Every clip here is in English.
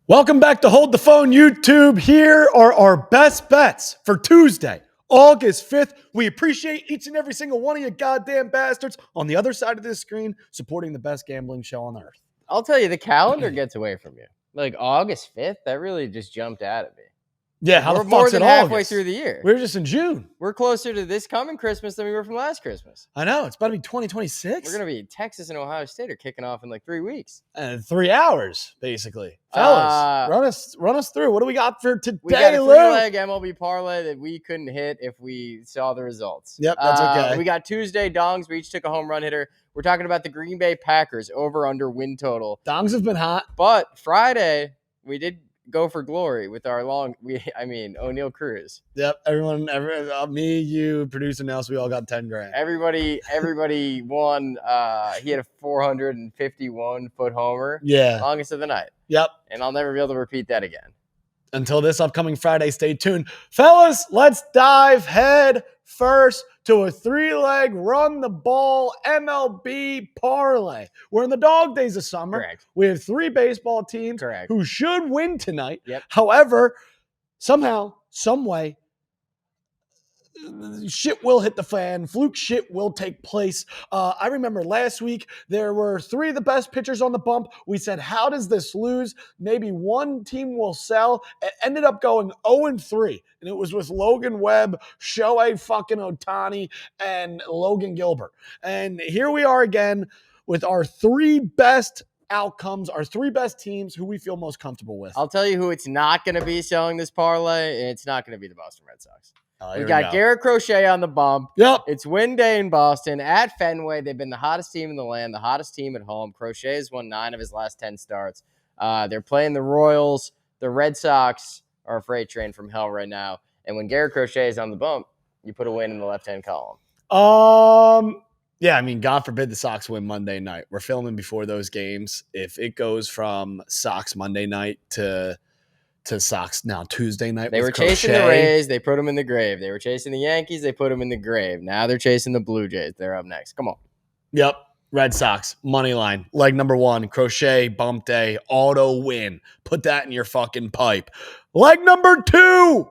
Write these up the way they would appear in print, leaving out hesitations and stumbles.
Welcome back to Hold the Phone YouTube. Here are our best bets for Tuesday, August 5th. We appreciate each and every single one of you goddamn bastards on the other side of this screen supporting the best gambling show on earth. I'll tell you, the calendar gets away from you. Like August 5th, that really just jumped out at me. Yeah, how We're the more fuck's than it halfway August? through the year. We're just in June. We're closer to this coming Christmas than we were from last Christmas. I know. It's about to be 2026. We're going to be Texas and Ohio State are kicking off in like 3 weeks. And 3 hours, basically. Fellas, run us through. What do we got for today, We got a Lou? 3-leg MLB parlay that we couldn't hit if we saw the results. Yep, that's okay. We got Tuesday dongs. We each took a home run hitter. We're talking about the Green Bay Packers over/under win total. Dongs have been hot. But Friday, we did go for glory with our O'Neal Cruz. Yep, everyone, me, you, producer Nelson, we all got 10 grand. Everybody won. He had a 451-foot homer. Yeah. Longest of the night. Yep. And I'll never be able to repeat that again. Until this upcoming Friday, stay tuned. Fellas, let's dive head first to a 3-leg run the ball MLB parlay. We're in the dog days of summer. Correct. We have 3 baseball teams Correct. who should win tonight. Yep. However, somehow, some way, shit will hit the fan. Fluke shit will take place. I remember last week there were 3 of the best pitchers on the bump. We said, how does this lose? Maybe one team will sell. It ended up going 0-3, and it was with Logan Webb, Shohei fucking Ohtani, and Logan Gilbert. And here we are again with our 3 best outcomes, our 3 best teams who we feel most comfortable with. I'll tell you who it's not going to be selling this parlay, and it's not going to be the Boston Red Sox. We got Garrett Crochet on the bump. Yep. It's win day in Boston at Fenway. They've been the hottest team in the land, the hottest team at home. Crochet has won 9 of his last 10 starts. They're playing the Royals. The Red Sox are a freight train from hell right now. And when Garrett Crochet is on the bump, you put a win in the left-hand column. Yeah, I mean, God forbid the Sox win Monday night. We're filming before those games. If it goes from Sox Monday night to Sox now Tuesday night, they were chasing the Rays. They put them in the grave. They were chasing the Yankees. They put them in the grave. Now they're chasing the Blue Jays. They're up next. Come on. Yep. Red Sox, money line, leg number 1, Crochet, bump day, auto win. Put that in your fucking pipe. Leg number 2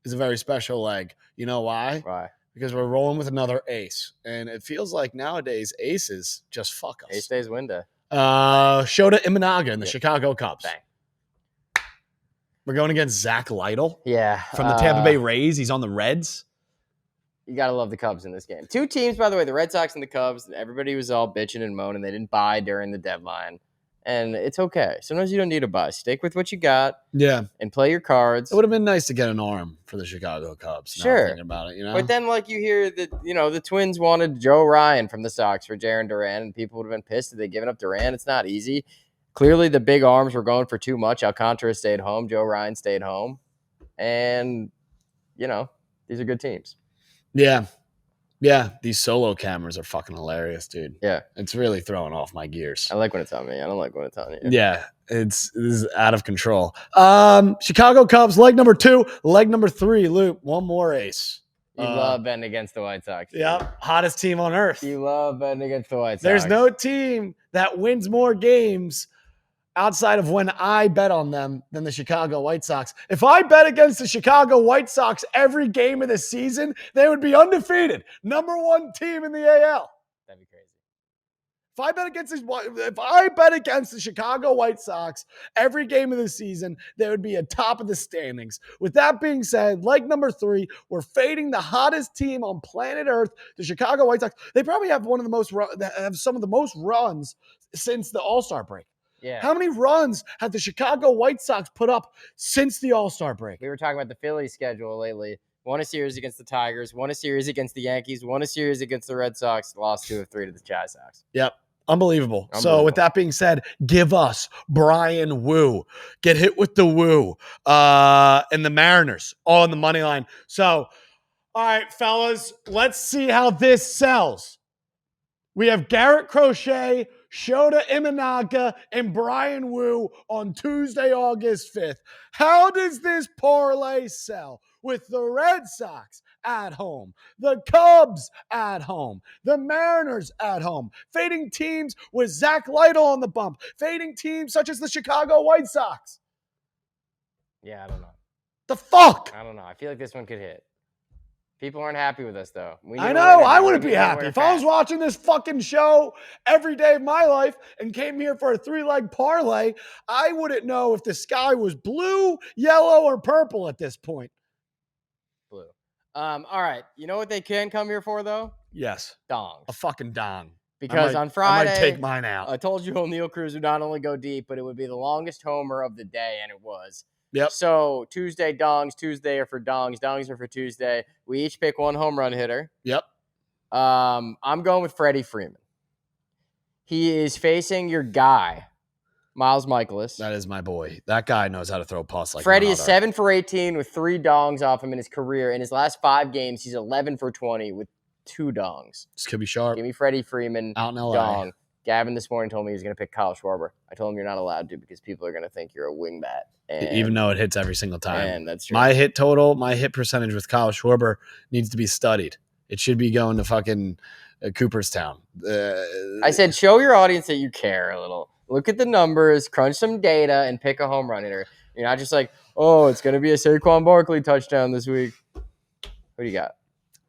is a very special leg. You know why? Why? Because we're rolling with another ace. And it feels like nowadays aces just fuck us. Ace days win day. Shota Imanaga in the Chicago Cubs. Bang. We're going against Zach Lytle. Yeah. From the Tampa Bay Rays. He's on the Reds. You got to love the Cubs in this game. 2 teams, by the way, the Red Sox and the Cubs. Everybody was all bitching and moaning. They didn't buy during the deadline. And it's okay. Sometimes you don't need to buy. Stick with what you got. Yeah. And play your cards. It would have been nice to get an arm for the Chicago Cubs. Sure. Thinking about it, you know? But then, like, you hear that, the Twins wanted Joe Ryan from the Sox for Jarren Duran, and people would have been pissed if they'd given up Duran. It's not easy. Clearly, the big arms were going for too much. Alcantara stayed home. Joe Ryan stayed home. And, these are good teams. Yeah. Yeah. These solo cameras are fucking hilarious, dude. Yeah. It's really throwing off my gears. I like when it's on me. I don't like when it's on you. Yeah. This is out of control. Chicago Cubs, leg number 2. Leg number 3, Luke, one more ace. You love betting against the White Sox. Yeah. Hottest team on earth. You love betting against the White Sox. There's no team that wins more games outside of when I bet on them than the Chicago White Sox. If I bet against the Chicago White Sox every game of the season, they would be undefeated. Number 1 team in the AL. That'd be crazy. If I bet against the Chicago White Sox every game of the season, they would be at top of the standings. With that being said, leg number 3, we're fading the hottest team on planet Earth, the Chicago White Sox. They probably have some of the most runs since the All-Star break. Yeah. How many runs have the Chicago White Sox put up since the All-Star break? We were talking about the Phillies schedule lately. Won a series against the Tigers, won a series against the Yankees, won a series against the Red Sox, lost 2 of 3 to the Chi Sox. Yep. Unbelievable. So with that being said, give us Brian Wu. Get hit with the Wu. And the Mariners all on the money line. So, all right, fellas, let's see how this sells. We have Garrett Crochet, Shota Imanaga, and Brian Wu on Tuesday, August 5th. How does this parlay sell? With the Red Sox at home, the Cubs at home, the Mariners at home, fading teams with Zach Lytle on the bump, fading teams such as the Chicago White Sox. Yeah, I don't know. The fuck? I don't know. I feel like this one could hit. People aren't happy with us, though. I know. I wouldn't be happy. If I was watching this fucking show every day of my life and came here for a 3-leg parlay, I wouldn't know if the sky was blue, yellow, or purple at this point. Blue. All right. You know what they can come here for, though? Yes. Dongs. A fucking dong. Because on Friday, I might take mine out. I told you O'Neal Cruz would not only go deep, but it would be the longest homer of the day, and it was. Yep. So Tuesday dongs. Tuesday are for dongs. Dongs are for Tuesday. We each pick one home run hitter. Yep. I'm going with Freddie Freeman. He is facing your guy, Miles Michaelis. That is my boy. That guy knows how to throw pus like Freddie is 7 for 18 with 3 dongs off him in his career. In his last 5 games, he's 11 for 20 with 2 dongs. This could be sharp. Give me Freddie Freeman. Out in LA. Dong. Gavin this morning told me he was going to pick Kyle Schwarber. I told him you're not allowed to because people are going to think you're a wingbat. Even though it hits every single time. And that's true. My hit total, my hit percentage with Kyle Schwarber needs to be studied. It should be going to fucking Cooperstown. I said, show your audience that you care a little. Look at the numbers, crunch some data, and pick a home run hitter. You're not just like, oh, it's going to be a Saquon Barkley touchdown this week. What do you got?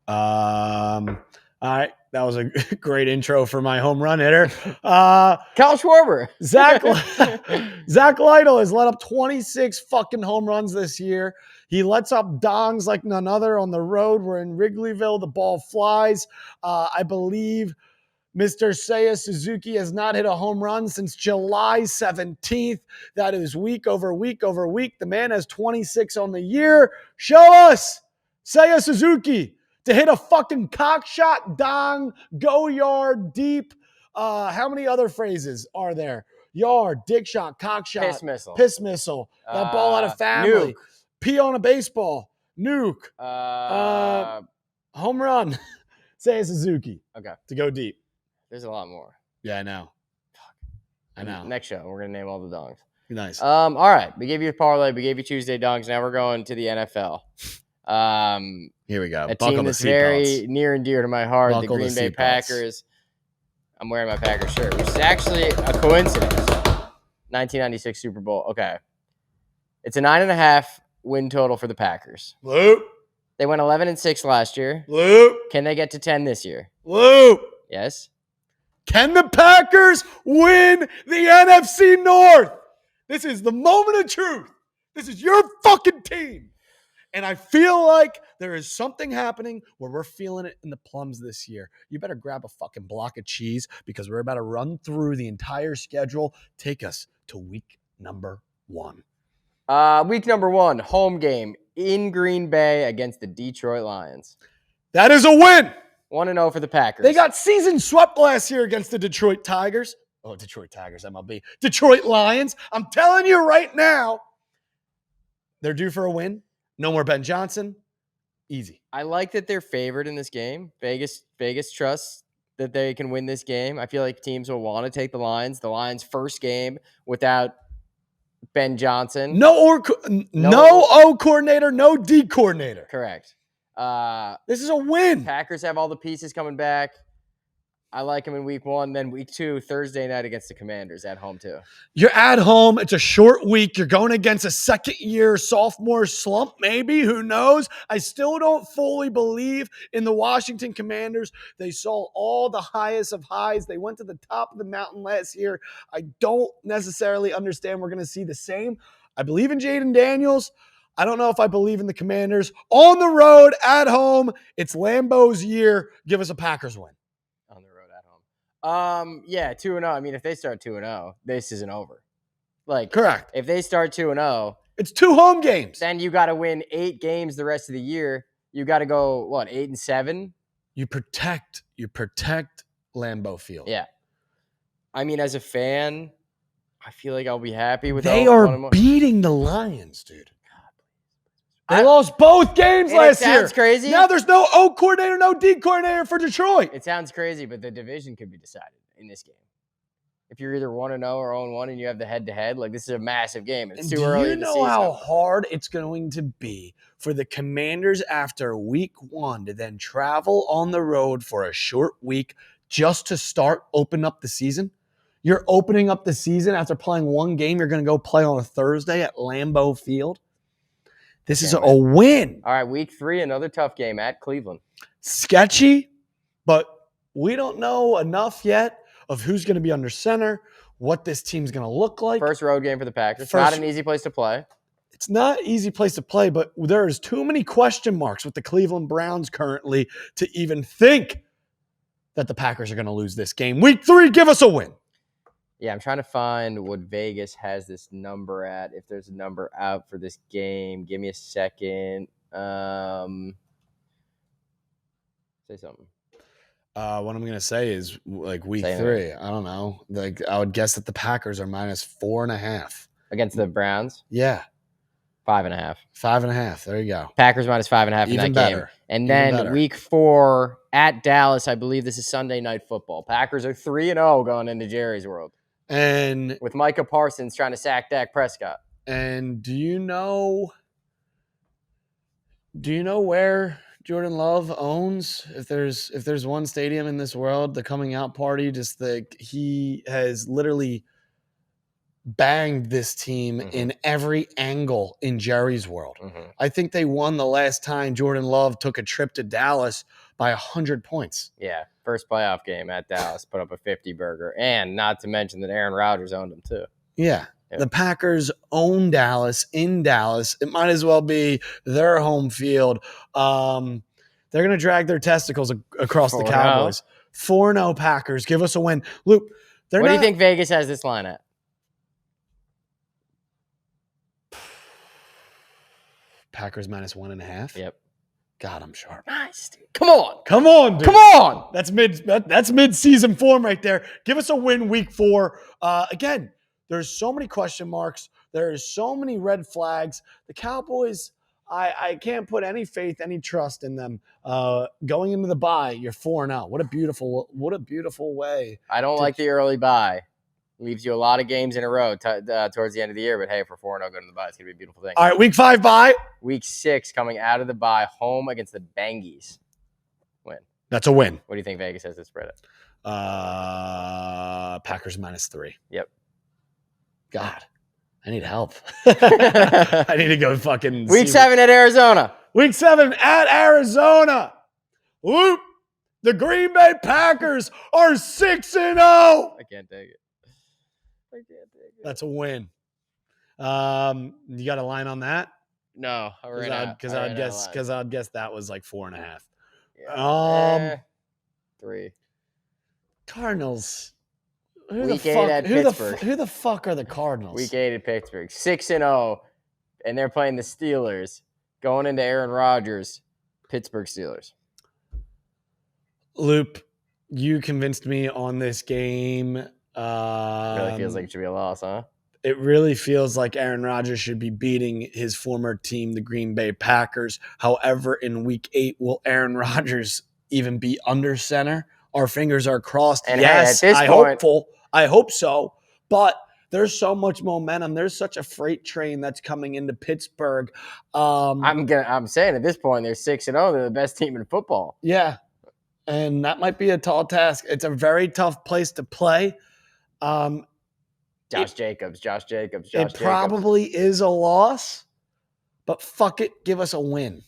All right. That was a great intro for my home run hitter. Kyle Schwarber. Zach Lytle has let up 26 fucking home runs this year. He lets up dongs like none other on the road. We're in Wrigleyville. The ball flies. I believe Mr. Seiya Suzuki has not hit a home run since July 17th. That is week over week over week. The man has 26 on the year. Show us Seiya Suzuki to hit a fucking cock shot, dong, go yard, deep. How many other phrases are there? Yard, dick shot, cock shot, piss missile, that ball out of family, nuke. Pee on a baseball, nuke, home run. Seiya Suzuki. Okay. To go deep. There's a lot more. Yeah, I know. I know. Next show, we're going to name all the dongs. Nice. All right. We gave you a parlay. We gave you Tuesday dongs. Now we're going to the NFL. Here we go. A team that's very near and dear to my heart, the Green Bay Packers. I'm wearing my Packers shirt, which is actually a coincidence. 1996 Super Bowl. Okay. It's a 9.5 win total for the Packers. Blue. They went 11-6 last year. Blue. Can they get to 10 this year? Blue. Yes. Can the Packers win the NFC North? This is the moment of truth. This is your fucking team. And I feel like there is something happening where we're feeling it in the plums this year. You better grab a fucking block of cheese because we're about to run through the entire schedule. Take us to week number 1. Week number 1, home game in Green Bay against the Detroit Lions. That is a win. 1-0 for the Packers. They got season swept last year against the Detroit Tigers. Oh, Detroit Tigers, MLB. Detroit Lions. I'm telling you right now, they're due for a win. No more Ben Johnson. Easy. I like that they're favored in this game. Vegas trusts that they can win this game. I feel like teams will want to take the Lions. The Lions' first game without Ben Johnson. No O coordinator, no D coordinator. Correct. This is a win. Packers have all the pieces coming back. I like them in week 1. Then week 2, Thursday night against the Commanders at home too. You're at home. It's a short week. You're going against a second-year sophomore slump, maybe. Who knows? I still don't fully believe in the Washington Commanders. They saw all the highest of highs. They went to the top of the mountain last year. I don't necessarily understand we're going to see the same. I believe in Jaden Daniels. I don't know if I believe in the Commanders. On the road, at home, it's Lambeau's year. Give us a Packers win. On the road, at home. Yeah, 2-0. I mean, if they start 2-0, this isn't over. Like, correct. If they start 2-0, it's 2 home games. Then you got to win 8 games the rest of the year. You got to go 8-7. You protect Lambeau Field. Yeah. I mean, as a fan, I feel like I'll be happy with. They are beating the Lions, dude. They lost both games last year. It sounds crazy. Now there's no O coordinator, no D coordinator for Detroit. It sounds crazy, but the division could be decided in this game. If you're either 1-0 or 0-1 and you have the head-to-head, like, this is a massive game. It's too early in the season. Do you know how hard it's going to be for the Commanders after week 1 to then travel on the road for a short week just to open up the season? You're opening up the season after playing 1 game. You're going to go play on a Thursday at Lambeau Field. This is a win. All right, week 3, another tough game at Cleveland. Sketchy, but we don't know enough yet of who's going to be under center, what this team's going to look like. First road game for the Packers. Not an easy place to play. It's not an easy place to play, but there's too many question marks with the Cleveland Browns currently to even think that the Packers are going to lose this game. Week 3, give us a win. Yeah, I'm trying to find what Vegas has this number at. If there's a number out for this game, give me a second. Say something. What I'm going to say is like week 3. I don't know. Like I would guess that the Packers are -4.5 against the Browns. Yeah. 5.5. 5.5. There you go. Packers -5.5 in that game. And then week 4 at Dallas, I believe this is Sunday Night Football. Packers are 3-0 going into Jerry's World. And with Micah Parsons trying to sack Dak Prescott. And do you know where Jordan Love owns? If there's one stadium in this world, the coming out party, just like he has literally banged this team in every angle in Jerry's World. I think they won the last time Jordan Love took a trip to Dallas by 100 points. Yeah, first playoff game at Dallas, put up a 50 burger, and not to mention that Aaron Rodgers owned him too. Yeah. The Packers own Dallas in Dallas. It might as well be their home field. They're going to drag their testicles across the Cowboys. 4-0 Packers. Give us a win. Luke, what do you think Vegas has this line at? Packers -1.5. Yep. God, I'm sharp. Nice, dude. Come on, dude. Come on. That's mid-season form right there. Give us a win week 4. Again, there's so many question marks. There's so many red flags. The Cowboys, I can't put any faith, any trust in them. Going into the bye, you're 4-0. What a beautiful way. I don't like the early bye. Leaves you a lot of games in a row towards the end of the year. But, hey, for 4-0 going to the bye, it's going to be a beautiful thing. All right, week 5 bye. Week 6 coming out of the bye, home against the Bangies. Win. That's a win. What do you think Vegas has to spread it? Packers -3. Yep. God, I need help. I need to go fucking Week 7 at Arizona. Week 7 at Arizona. Whoop. The Green Bay Packers are 6-0. I can't take it. That's a win. You got a line on that? No, because I'd guess that was like 4.5. Yeah. 3. Cardinals. Week 8 at Pittsburgh. Who the fuck are the Cardinals? Week 8 at Pittsburgh. 6-0, and they're playing the Steelers. Going into Aaron Rodgers. Pittsburgh Steelers. Loop, you convinced me on this game. Really feels like it should be a loss, huh? It really feels like Aaron Rodgers should be beating his former team, the Green Bay Packers. However, in week 8, will Aaron Rodgers even be under center? Our fingers are crossed. And yes, hey, at this point, I hope so. But there's so much momentum. There's such a freight train that's coming into Pittsburgh. I'm saying at this point, they're 6-0. They're the best team in football. Yeah. And that might be a tall task. It's a very tough place to play. Josh Jacobs. It probably is a loss, but fuck it, give us a win.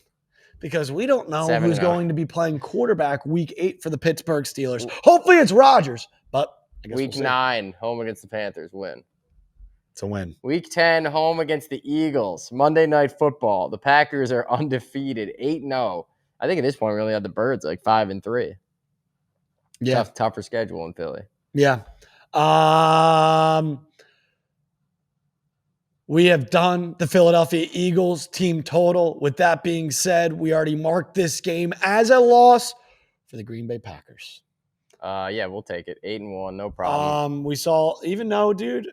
Because we don't know who's going to be playing quarterback week 8 for the Pittsburgh Steelers. Hopefully it's Rodgers, but I guess week 9, home against the Panthers, win. It's a win. Week 10, home against the Eagles. Monday Night Football. The Packers are undefeated, 8-0. I think at this point we only have the Birds like 5-3. Yeah, tougher schedule in Philly. Yeah. We have done the Philadelphia Eagles team total. With that being said, we already marked this game as a loss for the Green Bay Packers. Yeah, we'll take it. 8-1, no problem. We saw, even though, dude,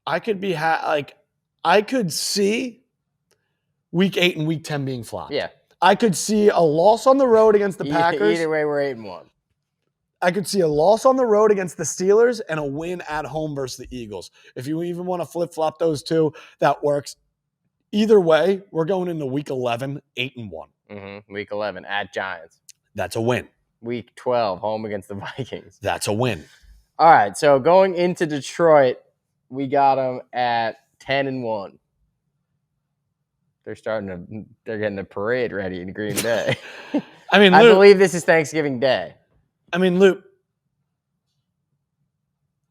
I could be I could see week 8 and week 10 being flopped. Yeah. I could see a loss on the road against the Packers. Either way, we're 8-1. I could see a loss on the road against the Steelers and a win at home versus the Eagles. If you even want to flip-flop those two, that works. Either way, we're going into week 11, 8-1. Week 11 at Giants. That's a win. Week 12, home against the Vikings. That's a win. All right, so going into Detroit, we got them at 10-1. They're getting the parade ready in Green Bay. I mean, I Luke, believe this is Thanksgiving Day. I mean, Luke,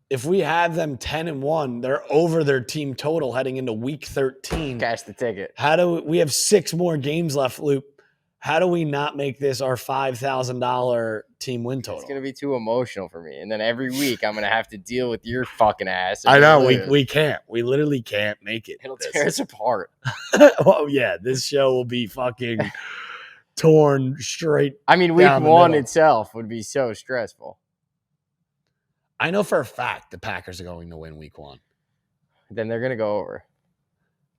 if we have them 10-1, they're over their team total heading into week 13. Cash the ticket. We have 6 more games left, Luke. How do we not make this our $5,000 team win total? It's going to be too emotional for me. And then every week I'm going to have to deal with your fucking ass. I know. We can't. We literally can't make it. It'll tear us apart. Oh, yeah. This show will be fucking torn straight. I mean, week one itself would be so stressful. I know for a fact the Packers are going to win week 1. Then they're going to go over.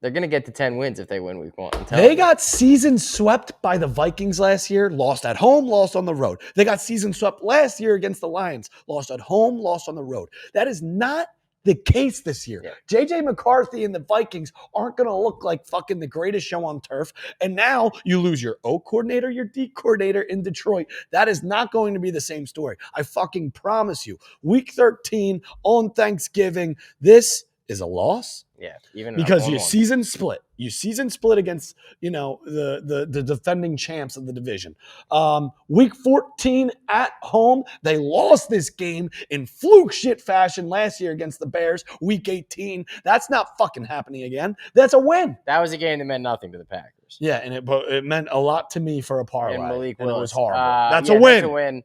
They're going to get to 10 wins if they win week 1. They got season swept by the Vikings last year, lost at home, lost on the road. They got season swept last year against the Lions, lost at home, lost on the road. That is not the case this year. Yeah. JJ McCarthy and the Vikings aren't going to look like fucking the greatest show on turf. And now you lose your O coordinator, your D coordinator in Detroit. That is not going to be the same story. I fucking promise you. Week 13 on Thanksgiving, this is a loss. Yeah, even because you season split. You season split against, the defending champs of the division. Week 14 at home, they lost this game in fluke shit fashion last year against the Bears. Week 18, that's not fucking happening again. That's a win. That was a game that meant nothing to the Packers. Yeah, and it meant a lot to me for a parlay. And Malik Willis. It was horrible. That's a win.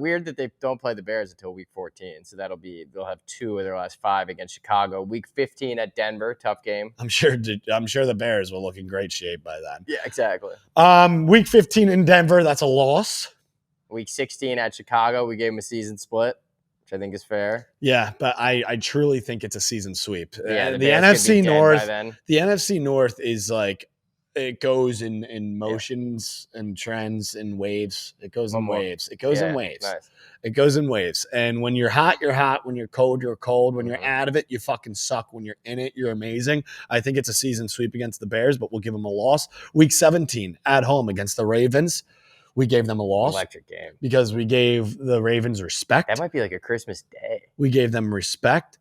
Weird that they don't play the Bears until week 14. So they'll have 2 of their last 5 against Chicago. Week 15 at Denver, tough game. I'm sure the Bears will look in great shape by then. Yeah, exactly. Week 15 in Denver, that's a loss. Week 16 at Chicago, we gave them a season split, which I think is fair. Yeah, but I truly think it's a season sweep. Yeah, the NFC North. The NFC North is like, it goes in motions and trends and waves. It goes in waves. It goes in waves. Nice. It goes in waves. And when you're hot, you're hot. When you're cold, you're cold. When you're out of it, you fucking suck. When you're in it, you're amazing. I think it's a season sweep against the Bears, but we'll give them a loss. Week 17 at home against the Ravens. We gave them a loss. Electric game. Because we gave the Ravens respect. That might be like a Christmas day. We gave them respect.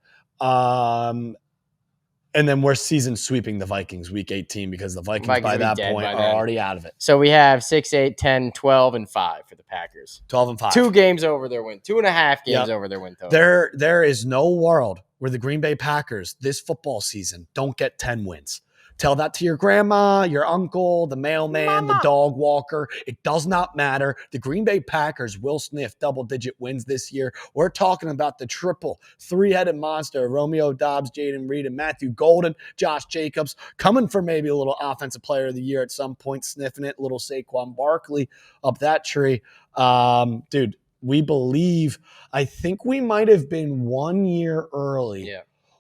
And then we're season sweeping the Vikings week 18 because the Vikings by that point are already out of it. So we have 6, 8, 10, 12, and 5 for the Packers. 12 and 5. 2 games over their win. 2.5 games over their win total. There is no world where the Green Bay Packers this football season don't get 10 wins. Tell that to your grandma, your uncle, the mailman, the dog walker. It does not matter. The Green Bay Packers will sniff double-digit wins this year. We're talking about the triple three-headed monster, Romeo Doubs, Jaden Reed, and Matthew Golden, Josh Jacobs, coming for maybe a little offensive player of the year at some point, sniffing it, little Saquon Barkley up that tree. Dude, we believe, I think we might have been 1 year early.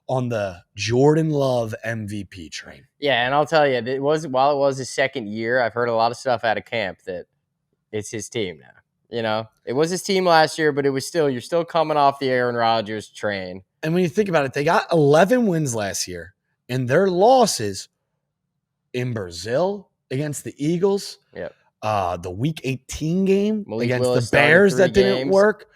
On the Jordan Love MVP train. Yeah, and I'll tell you, while it was his second year, I've heard a lot of stuff out of camp that it's his team now. It was his team last year, but you're still coming off the Aaron Rodgers train. And when you think about it, they got 11 wins last year, and their losses in Brazil against the Eagles, the Week 18 game against the Bears that didn't work.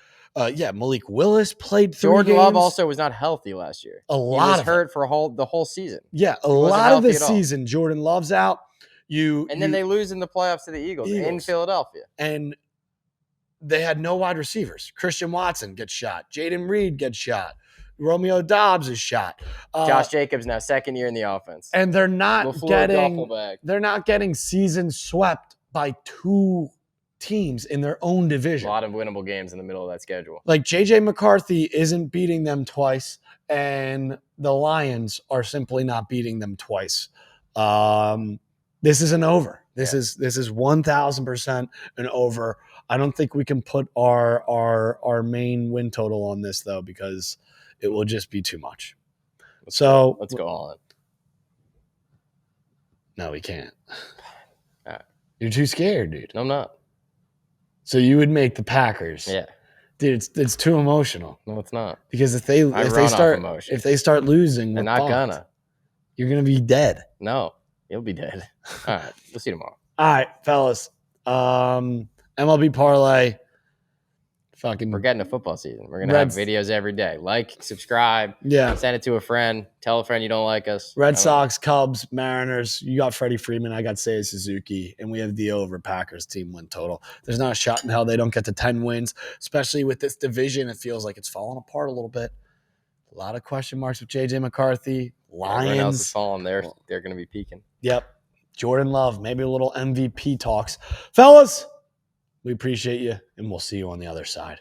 Malik Willis played 3 Jordan games. Love also was not healthy last year. He was hurt for the whole season. Yeah, a lot of the season, Jordan Love's out. Then they lose in the playoffs to the Eagles in Philadelphia. And they had no wide receivers. Christian Watson gets shot. Jaden Reed gets shot. Romeo Doubs is shot. Josh Jacobs now second year in the offense. And they're not getting season swept by 2 teams in their own division. A lot of winnable games in the middle of that schedule. Like JJ McCarthy isn't beating them twice, and the Lions are simply not beating them twice. This is an over. This is 1,000% an over. I don't think we can put our main win total on this though, because it will just be too much. Let's go on. No, we can't. All right. You're too scared, dude. No, I'm not. So you would make the Packers. Yeah. Dude, it's too emotional. No, it's not. Because if they start losing, they're not gonna. You're gonna be dead. No, you'll be dead. All right, we'll see you tomorrow. All right, fellas. MLB parlay. We're getting to football season. We're going to have videos every day. Like, subscribe. Yeah. Send it to a friend. Tell a friend you don't like us. Red Sox, Cubs, Mariners. You got Freddie Freeman. I got Seiya Suzuki. And we have Dio over Packers team win total. There's not a shot in hell they don't get to 10 wins, especially with this division. It feels like it's falling apart a little bit. A lot of question marks with J.J. McCarthy. Lions. Everyone else is falling. They're going to be peaking. Yep. Jordan Love. Maybe a little MVP talks. Fellas, we appreciate you, and we'll see you on the other side.